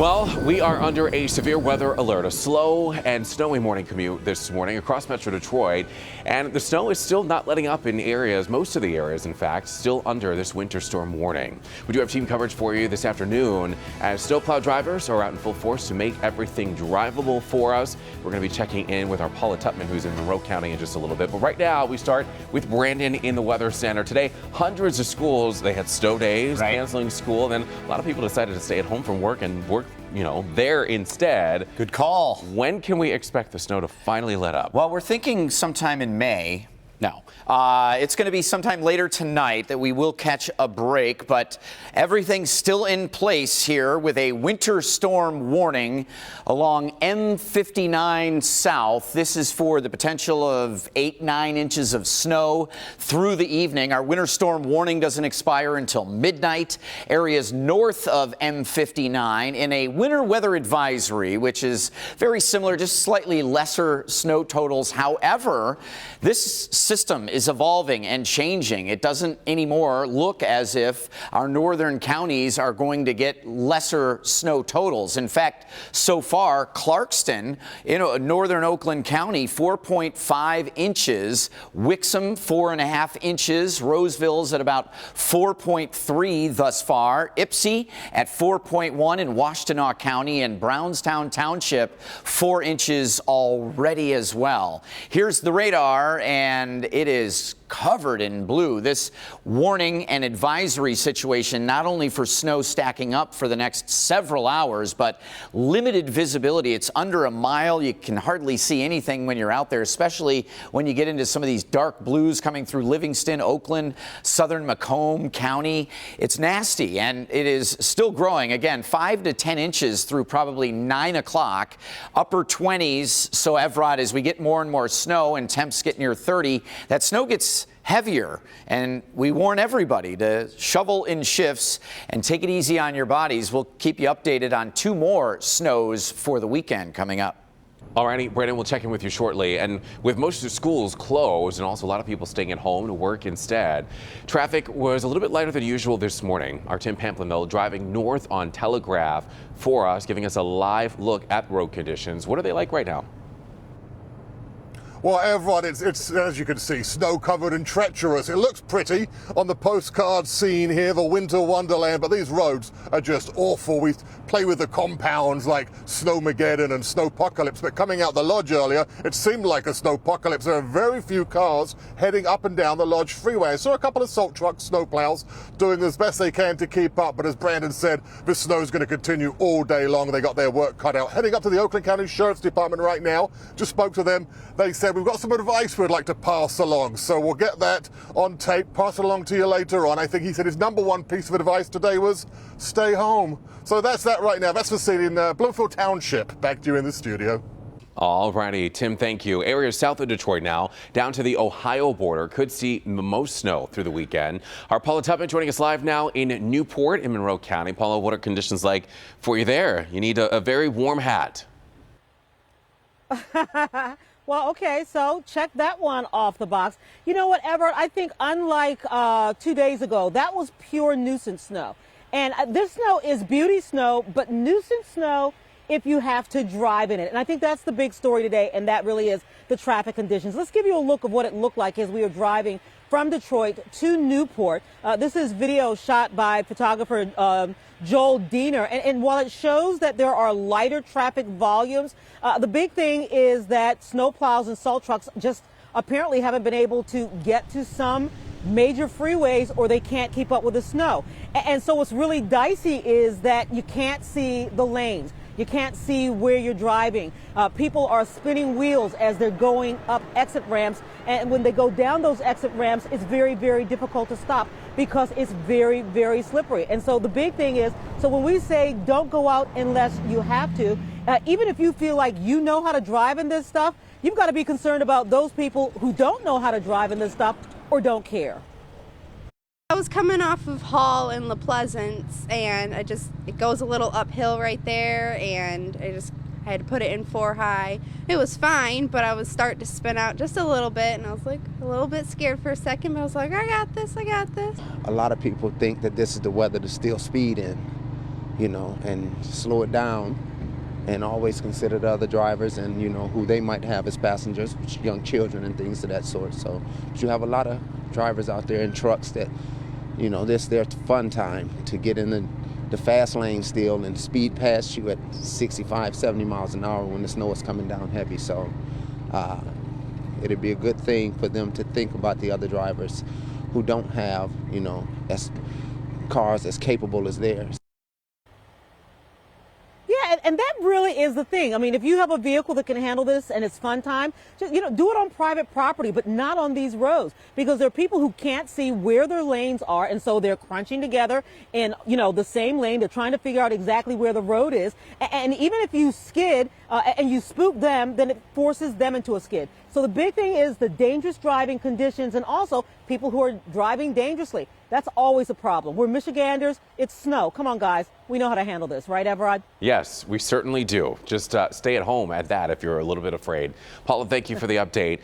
Well, we are under a severe weather alert, a slow and snowy morning commute this morning across Metro Detroit, and the snow is still not letting up in areas, most of the areas, in fact, still under this winter storm warning. We do have team coverage for you this afternoon as snowplow drivers are out in full force to make everything drivable for us. We're going to be checking in with our Paula Tutman, who's in Monroe County, in just a little bit. But right now, we start with Brandon in the Weather Center. Today, hundreds of schools, they had snow days, canceling school. Then a lot of people decided to stay at home from work and work there instead. Good call. When can we expect the snow to finally let up? Well, we're thinking sometime in May. No, it's going to be sometime later tonight that we will catch a break, but everything's still in place here with a winter storm warning along M59 South. This is for the potential of 8-9 inches of snow through the evening. Our winter storm warning doesn't expire until midnight. Areas north of M59 in a winter weather advisory, which is very similar, just slightly lesser snow totals. However, this system is evolving and changing. It doesn't anymore look as if our northern counties are going to get lesser snow totals. In fact, so far, Clarkston, northern Oakland County, 4.5 inches. Wixom, 4.5 inches. Roseville's at about 4.3 thus far. Ypsi at 4.1 in Washtenaw County, and Brownstown Township, 4 inches already as well. Here's the radar, and it is covered in blue. This warning and advisory situation, not only for snow stacking up for the next several hours, but limited visibility. It's under a mile. You can hardly see anything when you're out there, especially when you get into some of these dark blues coming through Livingston, Oakland, southern Macomb County. It's nasty, and it is still growing. Again, 5 to 10 inches through probably 9 o'clock. Upper 20s. So, Evrod, as we get more and more snow and temps get near 30, that snow gets heavier, and we warn everybody to shovel in shifts and take it easy on your bodies. We'll keep you updated on 2 more snows for the weekend coming up. All righty, Brandon, we'll check in with you shortly. And with most of the schools closed and also a lot of people staying at home to work instead, traffic was a little bit lighter than usual this morning. Our Tim Pamplin driving north on Telegraph for us, giving us a live look at road conditions. What are they like right now? Well, Evrod, it's as you can see, snow-covered and treacherous. It looks pretty on the postcard scene here, the winter wonderland, but these roads are just awful. We play with the compounds like Snowmageddon and Snowpocalypse, but coming out the lodge earlier, it seemed like a Snowpocalypse. There are very few cars heading up and down the lodge freeway. I saw a couple of salt trucks, snowplows, doing as best they can to keep up, but as Brandon said, this snow is going to continue all day long. They got their work cut out. Heading up to the Oakland County Sheriff's Department right now, just spoke to them. They said, we've got some advice we'd like to pass along, so we'll get that on tape, pass it along to you later on. I think he said his number one piece of advice today was stay home. So that's that right now. That's the scene in Bloomfield Township. Back to you in the studio. All righty, Tim, thank you. Areas south of Detroit now, down to the Ohio border, could see the most snow through the weekend. Our Paula Tutman joining us live now in Newport in Monroe County. Paula, what are conditions like for you there? You need a very warm hat. Well, okay, so check that one off the box. You know what, Everett? I think unlike 2 days ago, that was pure nuisance snow. And this snow is beauty snow, but nuisance snow if you have to drive in it. And I think that's the big story today, and that really is the traffic conditions. Let's give you a look of what it looked like as we were driving from Detroit to Newport. This is video shot by photographer Joel Diener. And while it shows that there are lighter traffic volumes, the big thing is that snowplows and salt trucks just apparently haven't been able to get to some major freeways, or they can't keep up with the snow. And so what's really dicey is that you can't see the lanes. You can't see where you're driving. People are spinning wheels as they're going up exit ramps. And when they go down those exit ramps, it's very, very difficult to stop because it's very, very slippery. And so the big thing is, so when we say don't go out unless you have to, even if you feel like you know how to drive in this stuff, you've got to be concerned about those people who don't know how to drive in this stuff or don't care. I was coming off of Hall in La Pleasance, and it goes a little uphill right there, and I had to put it in 4 high. It was fine, but I was starting to spin out just a little bit, and I was like a little bit scared for a second, but I was like, I got this. A lot of people think that this is the weather to steal speed in. and slow it down, and always consider the other drivers and, who they might have as passengers, young children and things of that sort. So you have a lot of drivers out there in trucks that, this their fun time to get in the fast lane still and speed past you at 65, 70 miles an hour when the snow is coming down heavy. So it'd be a good thing for them to think about the other drivers who don't have, as cars as capable as theirs. Yeah, and that really is the thing. I mean, if you have a vehicle that can handle this and it's fun time, just, do it on private property, but not on these roads, because there are people who can't see where their lanes are, and so they're crunching together in, the same lane. They're trying to figure out exactly where the road is. And even if you skid and you spook them, then it forces them into a skid. So the big thing is the dangerous driving conditions, and also people who are driving dangerously. That's always a problem. We're Michiganders. It's snow. Come on, guys. We know how to handle this, right, Everard? Yes, we certainly do. Just stay at home at that if you're a little bit afraid. Paula, thank you for the update.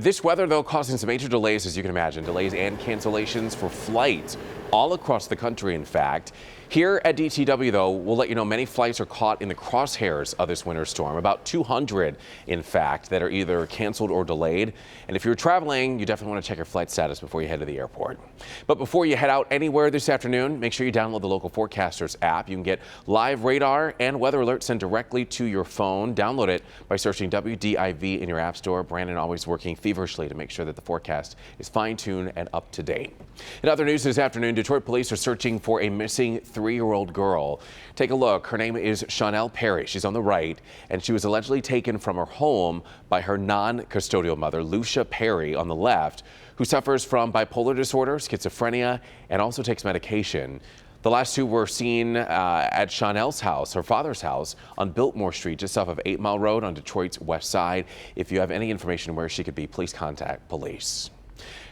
This weather, though, causing some major delays, as you can imagine. Delays and cancellations for flights all across the country, in fact. Here at DTW, though, we'll let you know many flights are caught in the crosshairs of this winter storm. About 200, in fact, that are either canceled or delayed. And if you're traveling, you definitely want to check your flight status before you head to the airport. But before you head out anywhere this afternoon, make sure you download the Local Forecasters app. You can get live radar and weather alerts sent directly to your phone. Download it by searching WDIV in your app store. Brandon always working feverishly to make sure that the forecast is fine-tuned and up to date. In other news this afternoon, Detroit police are searching for a missing 3-year-old girl. Take a look. Her name is Chanel Perry. She's on the right, and she was allegedly taken from her home by her non-custodial mother, Lucia Perry, on the left, who suffers from bipolar disorder, schizophrenia, and also takes medication. The last two were seen at Chanel's house, her father's house, on Biltmore Street, just off of 8 Mile Road on Detroit's west side. If you have any information where she could be, please contact police.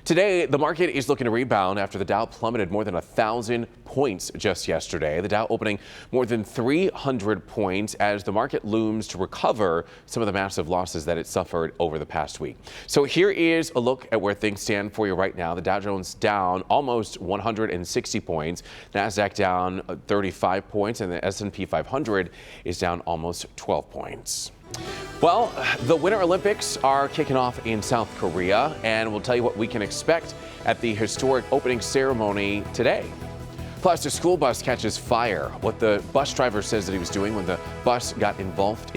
Today, the market is looking to rebound after the Dow plummeted more than 1,000 points just yesterday. The Dow opening more than 300 points as the market looms to recover some of the massive losses that it suffered over the past week. So here is a look at where things stand for you right now. The Dow Jones down almost 160 points, NASDAQ down 35 points, and the S&P 500 is down almost 12 points. Well, the Winter Olympics are kicking off in South Korea, and we'll tell you what we can expect at the historic opening ceremony today. Plus, a school bus catches fire, what the bus driver says that he was doing when the bus got engulfed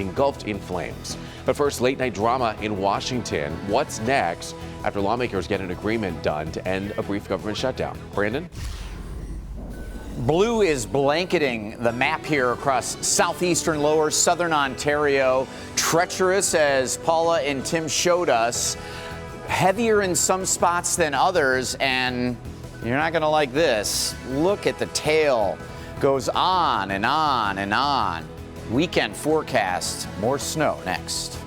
in flames. But first, late night drama in Washington. What's next after lawmakers get an agreement done to end a brief government shutdown? Brandon? Blue is blanketing the map here across southeastern lower southern Ontario. Treacherous, as Paula and Tim showed us. Heavier in some spots than others, and you're not going to like this. Look at the tail. Goes on and on and on. Weekend forecast. More snow next.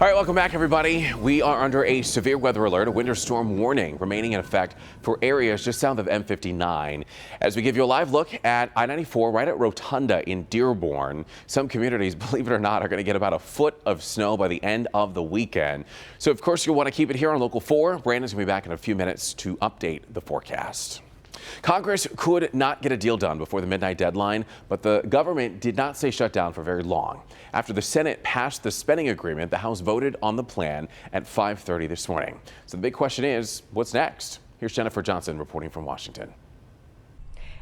All right, welcome back, everybody. We are under a severe weather alert, a winter storm warning remaining in effect for areas just south of M59. As we give you a live look at I-94 right at Rotunda in Dearborn, some communities, believe it or not, are going to get about a foot of snow by the end of the weekend. So, of course, you'll want to keep it here on Local 4. Brandon's going to be back in a few minutes to update the forecast. Congress could not get a deal done before the midnight deadline, but the government did not stay shut down for very long. After the Senate passed the spending agreement, the House voted on the plan at 5:30 this morning. So the big question is, what's next? Here's Jennifer Johnson reporting from Washington.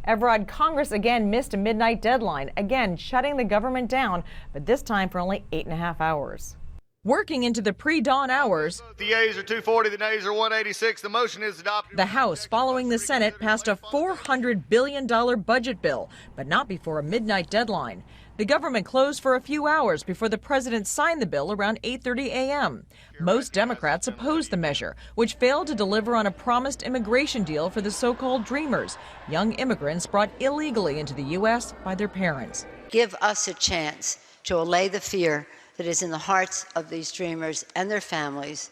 Everard, Congress again missed a midnight deadline, again shutting the government down, but this time for only 8.5 hours. Working into the pre-dawn hours, the yeas are 240, the nays are 186. The motion is adopted. The House, following the Senate, passed a $400 billion budget bill, but not before a midnight deadline. The government closed for a few hours before the president signed the bill around 8:30 a.m. Most Democrats opposed the measure, which failed to deliver on a promised immigration deal for the so-called Dreamers, young immigrants brought illegally into the U.S. by their parents. Give us a chance to allay the fear that is in the hearts of these dreamers and their families,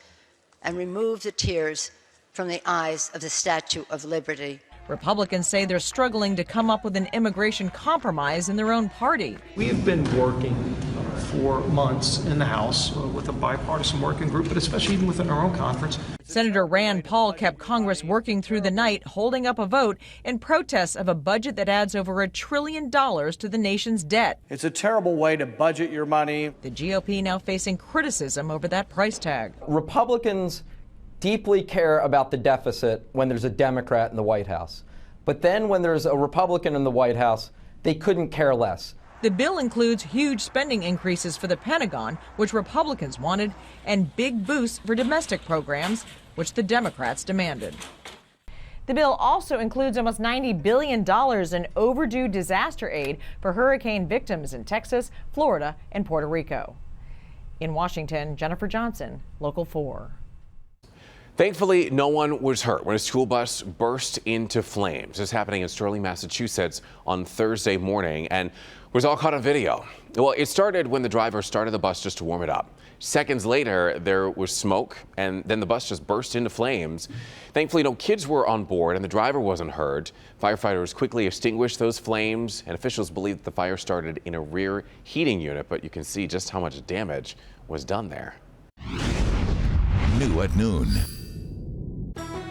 and remove the tears from the eyes of the Statue of Liberty. Republicans say they're struggling to come up with an immigration compromise in their own party. We have been working for months in the House with a bipartisan working group, but especially even within our own conference. Senator Rand Paul kept Congress working through the night, holding up a vote in protest of a budget that adds over $1 trillion to the nation's debt. It's a terrible way to budget your money. The GOP now facing criticism over that price tag. Republicans deeply care about the deficit when there's a Democrat in the White House. But then when there's a Republican in the White House, they couldn't care less. The bill includes huge spending increases for the Pentagon, which Republicans wanted, and big boosts for domestic programs, which the Democrats demanded. The bill also includes almost $90 billion in overdue disaster aid for hurricane victims in Texas, Florida, and Puerto Rico. In Washington, Jennifer Johnson, Local 4. Thankfully, no one was hurt when a school bus burst into flames. This happening in Sterling, Massachusetts on Thursday morning and was all caught on video. Well, it started when the driver started the bus just to warm it up. Seconds later, there was smoke, and then the bus just burst into flames. Thankfully, no kids were on board, and the driver wasn't hurt. Firefighters quickly extinguished those flames, and officials believe that the fire started in a rear heating unit, but you can see just how much damage was done there. New at noon.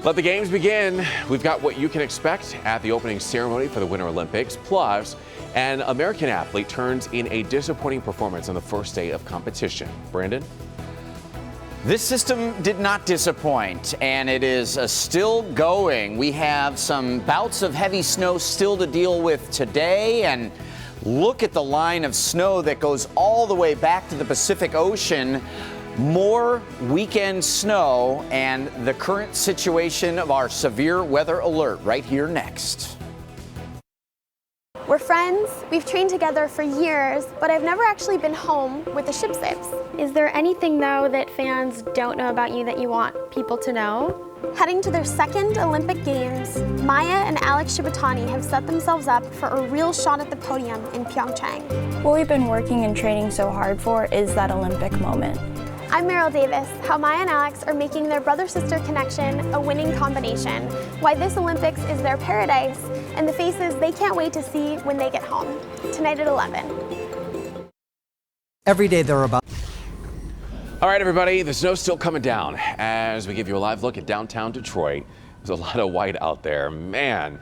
Let the games begin. We've got what you can expect at the opening ceremony for the Winter Olympics. Plus, an American athlete turns in a disappointing performance on the first day of competition. Brandon? This system did not disappoint, and it is still going. We have some bouts of heavy snow still to deal with today, and look at the line of snow that goes all the way back to the Pacific Ocean. More weekend snow and the current situation of our severe weather alert right here next. We're friends, we've trained together for years, but I've never actually been home with the ship saves. Is there anything, though, that fans don't know about you that you want people to know? Heading to their second Olympic Games, Maya and Alex Shibatani have set themselves up for a real shot at the podium in Pyeongchang. What we've been working and training so hard for is that Olympic moment. I'm Meryl Davis, how Maya and Alex are making their brother-sister connection a winning combination, why this Olympics is their paradise, and the faces they can't wait to see when they get home. Tonight at 11. Every day they're about. All right, everybody, the snow's still coming down as we give you a live look at downtown Detroit. There's a lot of white out there, man.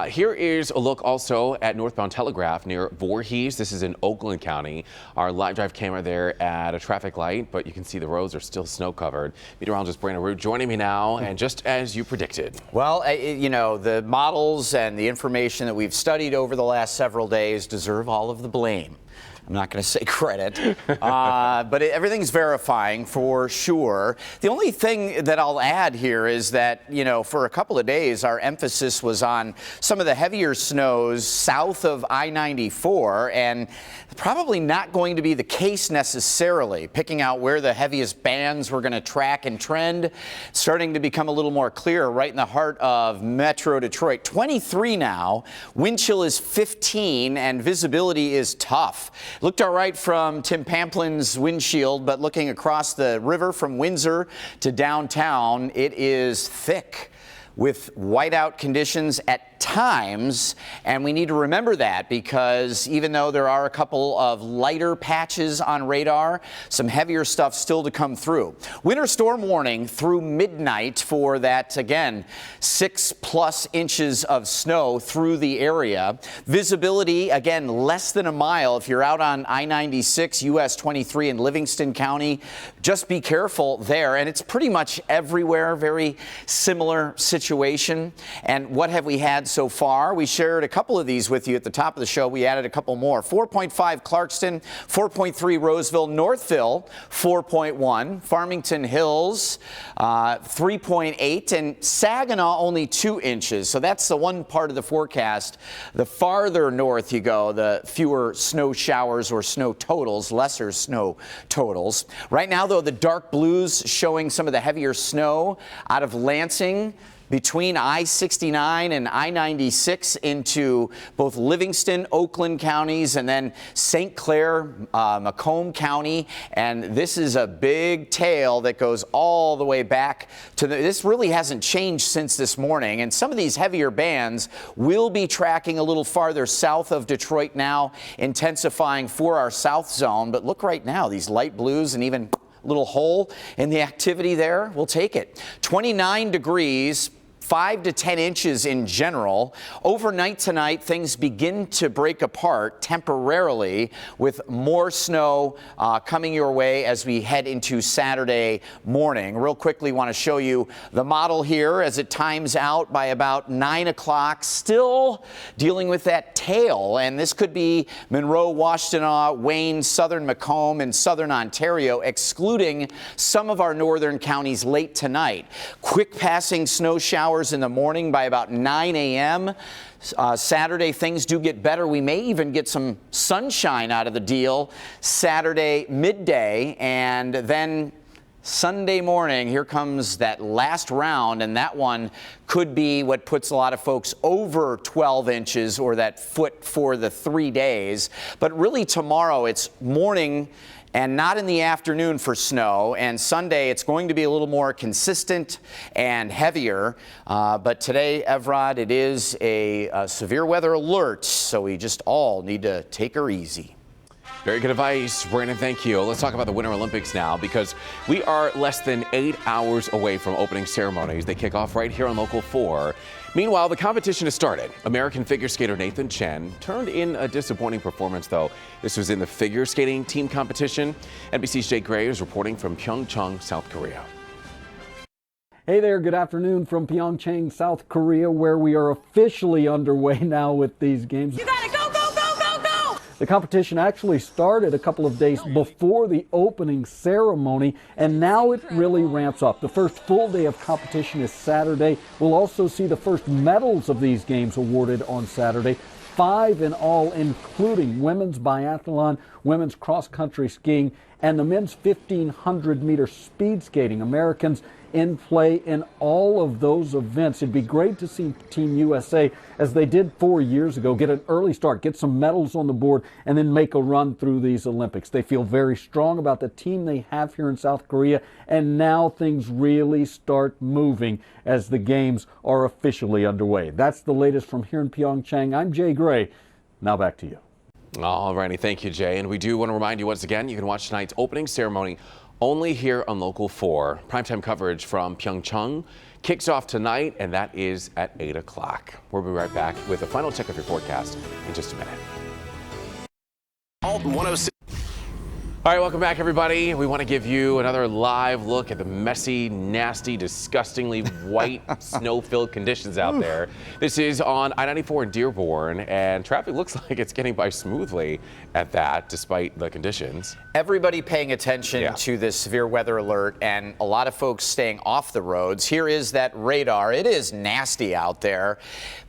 Here is a look also at northbound Telegraph near Voorhees. This is in Oakland County. Our live drive camera there at a traffic light, but you can see the roads are still snow covered. Meteorologist Brandon Root joining me now, and just as you predicted. Well, you know, the models and the information that we've studied over the last several days deserve all of the blame. I'm not going to say credit, but everything's verifying for sure. The only thing that I'll add here is that, you know, for a couple of days, our emphasis was on some of the heavier snows south of I-94, and probably not going to be the case necessarily. Picking out where the heaviest bands were going to track and trend, starting to become a little more clear right in the heart of Metro Detroit. 23 now, wind chill is 15, and visibility is tough. Looked all right from Tim Pamplin's windshield, but looking across the river from Windsor to downtown, it is thick with whiteout conditions at times, and we need to remember that because even though there are a couple of lighter patches on radar, some heavier stuff still to come through. Winter storm warning through midnight for that, again, 6+ inches of snow through the area. Visibility, again, less than a mile if you're out on I-96, US 23 in Livingston County. Just be careful there, and it's pretty much everywhere, very similar situation. And what have we had so far? We shared a couple of these with you at the top of the show. We added a couple more. 4.5 Clarkston, 4.3 Roseville, Northville 4.1, Farmington Hills 3.8, and Saginaw only 2 inches. So that's the one part of the forecast. The farther north you go, the fewer snow showers or snow totals, lesser snow totals. Right now, though, the dark blues showing some of the heavier snow out of Lansing between I-69 and I-96 into both Livingston, Oakland counties, and then St. Clair, Macomb County. And this is a big tail that goes all the way back to this really hasn't changed since this morning. And some of these heavier bands will be tracking a little farther south of Detroit now, intensifying for our south zone. But look right now, these light blues and even little hole in the activity there, we'll take it. 29 degrees. 5 to 10 inches in general. Overnight tonight, things begin to break apart temporarily with more snow coming your way as we head into Saturday morning. Real quickly, want to show you the model here as it times out by about 9 o'clock. Still dealing with that tail, and this could be Monroe, Washtenaw, Wayne, southern Macomb, and southern Ontario, excluding some of our northern counties late tonight. Quick passing snow showers in the morning by about 9 a.m. Saturday, things do get better. We may even get some sunshine out of the deal Saturday midday, and then Sunday morning, here comes that last round, and that one could be what puts a lot of folks over 12 inches or that foot for the 3 days. But really tomorrow, it's morning and not in the afternoon for snow. And Sunday, it's going to be a little more consistent and heavier. But today, Evrod, it is a severe weather alert, so we just all need to take her easy. Very good advice, Brandon. Thank you. Let's talk about the Winter Olympics now, because we are less than 8 hours away from opening ceremonies. They kick off right here on Local 4. Meanwhile, the competition has started. American figure skater Nathan Chen turned in a disappointing performance, though. This was in the figure skating team competition. NBC's Jake Gray is reporting from Pyeongchang, South Korea. Hey there, good afternoon from Pyeongchang, South Korea, where we are officially underway now with these games. You gotta go, go, go, go, go! The competition actually started a couple of days before the opening ceremony, and now it really ramps up. The first full day of competition is Saturday. We'll also see the first medals of these games awarded on Saturday. 5 in all, including women's biathlon, women's cross-country skiing, and the men's 1,500-meter speed skating. Americans in play in all of those events. It'd be great to see Team USA, as they did 4 years ago, get an early start, get some medals on the board, and then make a run through these Olympics. They feel very strong about the team they have here in South Korea, and now things really start moving as the games are officially underway. That's the latest from here in Pyeongchang. I'm Jay Gray. Now back to you. All righty, thank you, Jay. And we do want to remind you once again, you can watch tonight's opening ceremony only here on Local 4. Primetime coverage from Pyeongchang kicks off tonight, and that is at 8 o'clock. We'll be right back with a final check of your forecast in just a minute. Alt 106. All right, welcome back, everybody. We want to give you another live look at the messy, nasty, disgustingly white, snow-filled conditions out there. This is on I-94 in Dearborn, and traffic looks like it's getting by smoothly at that, despite the conditions. Everybody paying attention to this severe weather alert, and a lot of folks staying off the roads. Here is that radar. It is nasty out there.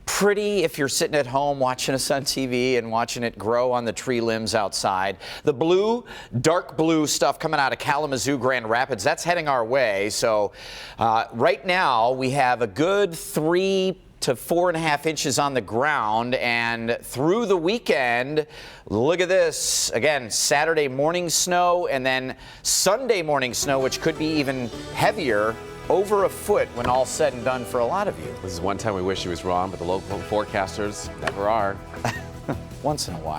Pretty if you're sitting at home watching us on TV and watching it grow on the tree limbs outside. The blue, dark blue stuff coming out of Kalamazoo, Grand Rapids, that's heading our way. So right now we have a good 3 to 4.5 inches on the ground, and through the weekend, look at this. Again, Saturday morning snow, and then Sunday morning snow, which could be even heavier, over a foot when all said and done for a lot of you. This is one time we wish he was wrong, but the local forecasters never are. Once in a while.